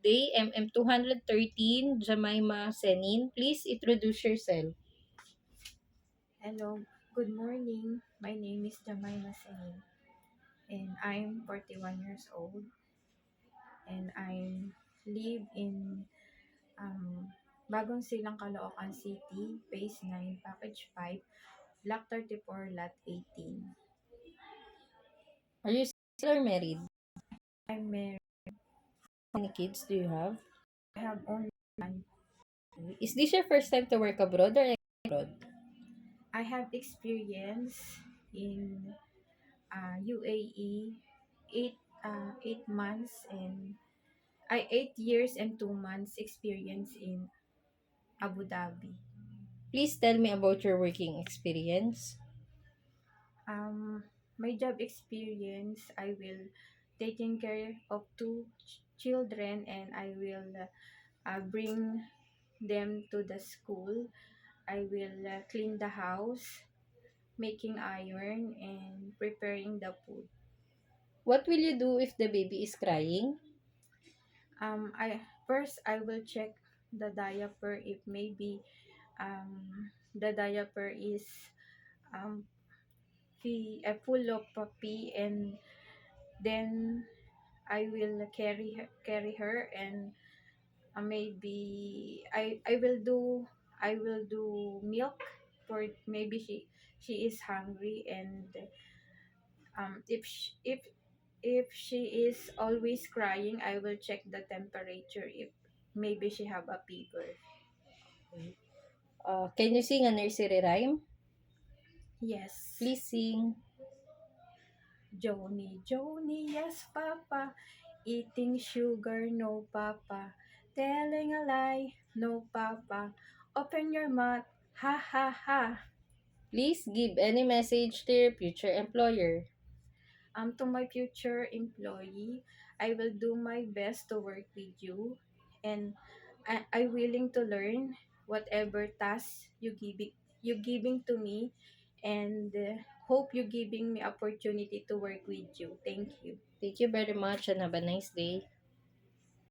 day, MM213, Jemima Senin. Please introduce yourself. Hello, good morning. My name is Jemima Sain and I'm 41 years old and I live in Bagong Silang, Caloocan City, Phase 9, Package 5, Block 34, Lot 18. Are you single or married? I'm married. How many kids do you have? I have only one. Is this your first time to work abroad or abroad? I have experience in UAE 8 months and 8 years and 2 months experience in Abu Dhabi. Please tell me about your working experience. Um, my job experience, I will taking care of two children and I will bring them to the school. I will clean the house, making iron and preparing the food. What will you do if the baby is crying? I will check the diaper if maybe the diaper is um, full of puppy, and then carry her and maybe I will do milk for maybe she is hungry, and if she is always crying, I will check the temperature if maybe she have a fever. Can you sing a nursery rhyme? Yes. Please sing. Joni, Joni, yes, Papa. Eating sugar, no, Papa. Telling a lie, no, Papa. Open your mouth, ha, ha, ha. Please give any message to your future employer. To my future employee, I will do my best to work with you, and I willing to learn whatever task you giving to me, and hope you giving me opportunity to work with you. Thank you. Thank you very much and have a nice day.